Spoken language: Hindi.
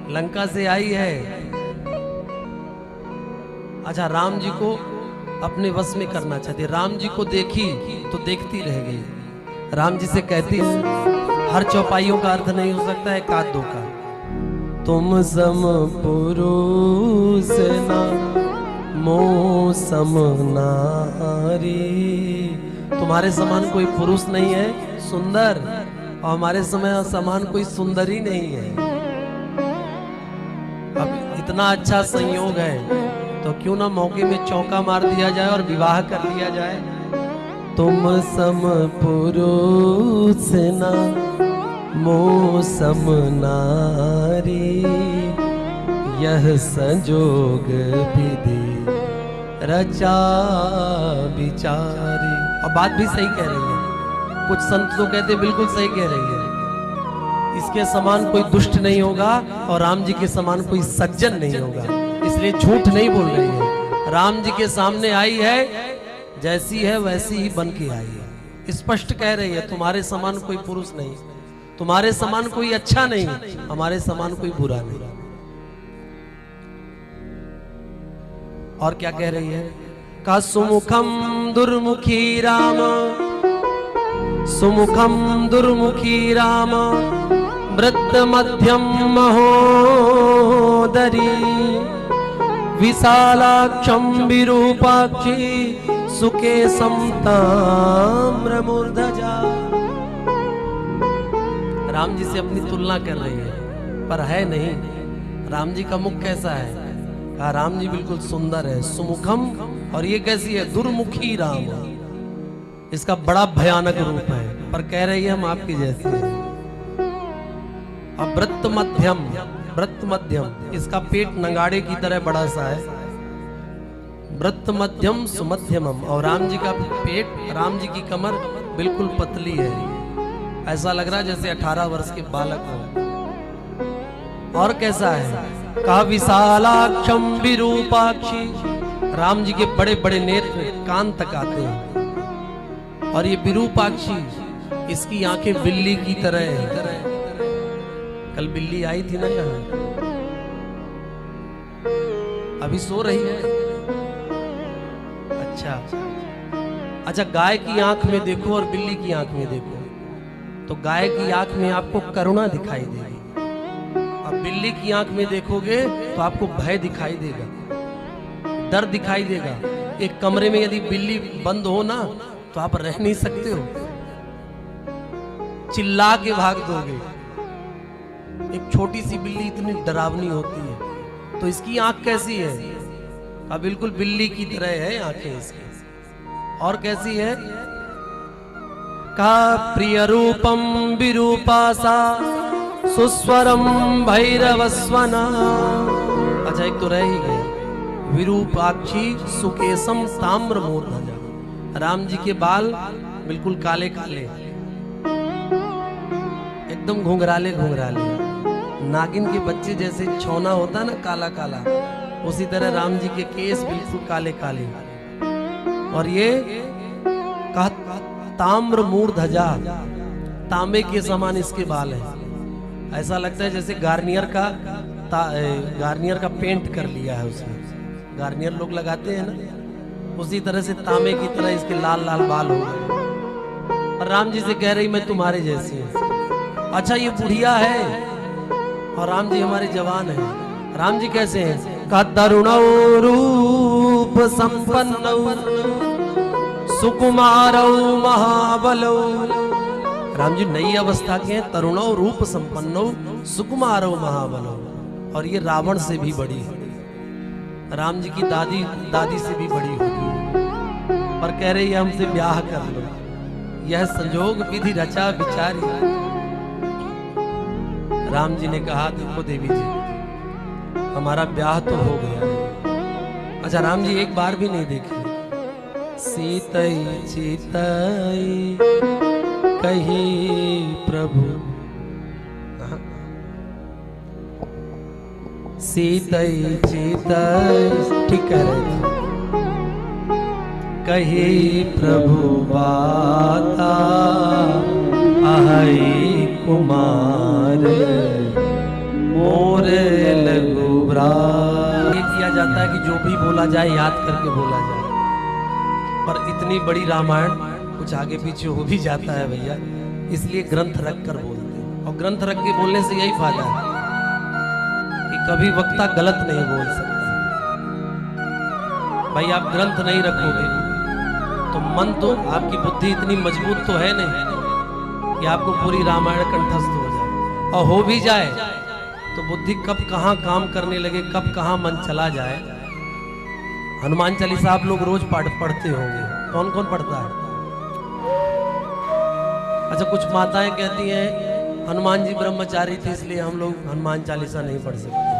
लंका से आई है। अच्छा, राम जी को अपने वश में करना चाहती। राम जी को देखी तो देखती रह गई। राम जी से कहती, हर चौपाइयों का अर्थ नहीं हो सकता है, एकाध दो का। तुम सम पुरुष ना मोह सम नारी। तुम्हारे समान कोई पुरुष नहीं है सुंदर, और हमारे समय समान कोई सुंदर ही नहीं है। अब इतना अच्छा संयोग है तो क्यों ना मौके में चौका मार दिया जाए और विवाह कर लिया जाए। तुम सम पुरुष ना मोह सम नारी, यह संजोग विधि रचा विचारी। और बात भी सही कह रही है, कुछ संत तो कहते बिल्कुल सही कह रही है। इसके समान कोई दुष्ट नहीं होगा और राम जी के समान कोई सज्जन नहीं होगा, इसलिए झूठ नहीं बोल रही है। राम जी के सामने आई है, जैसी है वैसी ही बन के आई है। स्पष्ट कह रही है, तुम्हारे समान कोई पुरुष नहीं, तुम्हारे समान कोई अच्छा नहीं, हमारे समान कोई बुरा नहीं। और क्या कह रही है? का सुमुखम दुर्मुखी राम, सुमुखम दुर्मुखी राम, वृत्त मध्यम महोदरी, विशालाक्षम विरूपाक्षी, सुकेशम ताम्रमूर्धजा। राम जी से अपनी तुलना कर रही है, पर है नहीं। राम जी का मुख कैसा है? कहा राम जी बिल्कुल सुंदर है, सुमुखम। और ये कैसी है? दुर्मुखी राम। इसका बड़ा भयानक रूप है, पर कह रही है हम आपकी जैसी है। अब वृत्त मध्यम, वृत्त मध्यम, इसका पेट नंगाड़े की तरह बड़ा सा है। वृत्त मध्यम सुमध्यमम। और राम जी का पेट, राम जी की कमर बिल्कुल पतली है, ऐसा लग रहा है जैसे 18 वर्ष के बालक हो। और कैसा है? कहा विशालाक्षम विरूपाक्षी। राम जी के बड़े बड़े नेत्र कान तक आते हैं। और ये विरूपाक्षी, इसकी आंखें बिल्ली की तरह है। कल बिल्ली आई थी ना यहाँ, अभी सो रही है। अच्छा, गाय की आंख में देखो और बिल्ली की आंख में देखो, तो गाय की आंख में आपको करुणा दिखाई देगी, अब बिल्ली की आंख में देखोगे तो आपको भय दिखाई देगा, डर दिखाई देगा। एक कमरे में यदि बिल्ली बंद हो ना तो आप रह नहीं सकते हो, चिल्ला के भाग दोगे। एक छोटी सी बिल्ली इतनी डरावनी होती है, तो इसकी आंख कैसी है? अब बिल्कुल बिल्ली की तरह है आंखें इसकी। और कैसी है? का प्रिय रूपम विरूपासा, सुस्वरम भैरवस्वना। अच्छा, एक तो रह ही गया, विरूपाक्षी सुकेशम ताम्र मूर्धजा। राम जी के बाल बिल्कुल काले काले, एकदम घुंघराले घुंघराले, नागिन के बच्चे जैसे छौना होता है ना काला काला, उसी तरह राम जी के केस बिल्कुल काले काले। और ये कहा ताम्र मूर्धजा, तांबे के समान इसके बाल है। ऐसा लगता है जैसे गार्नियर का पेंट कर लिया है उसने, गार्नियर लोग लगाते हैं ना, उसी तरह से तांबे की तरह इसके लाल लाल बाल हो गए। और राम जी से कह रही मैं तुम्हारे जैसी हूँ। अच्छा, ये बुढ़िया है और राम जी हमारे जवान हैं। राम जी कैसे हैं? का तरुणौ रूप संपन्नौ, सुकुमारौ महाबलौ। राम जी नई अवस्था के हैं, तरुणौ रूप संपन्नौ, सुकुमारौ महाबलौ। और ये रावण से भी बड़ी है, राम जी की दादी से भी बड़ी होगी, पर कह रही है हमसे ब्याह कर लो, यह संजोग विधि रचा विचारी। राम जी ने कहा देखो देवी जी, हमारा ब्याह तो हो गया। अच्छा, राम जी एक बार भी नहीं देखे। सीतई चितई कही प्रभु, सीतई चितई, ठीक है, कही प्रभु बाता, अहै कुमार मोरे महाराज। ये किया जाता है कि जो भी बोला जाए याद करके बोला जाए, पर इतनी बड़ी रामायण कुछ आगे पीछे हो भी जाता है भैया, इसलिए ग्रंथ रख कर बोलते हैं। और ग्रंथ रख के बोलने से यही फायदा है कि कभी वक्ता गलत नहीं बोल सकता। भाई आप ग्रंथ नहीं रखोगे तो मन तो, आपकी बुद्धि इतनी मजबूत तो है नहीं कि आपको पूरी रामायण कंठस्थ हो जाए, और हो भी जाए तो बुद्धि कब कहाँ काम करने लगे, कब कहाँ मन चला जाए। हनुमान चालीसा आप लोग रोज पढ़ते होंगे, कौन कौन पढ़ता है? अच्छा, कुछ माताएं कहती हैं हनुमान जी ब्रह्मचारी थे इसलिए हम लोग हनुमान चालीसा नहीं पढ़ सकते।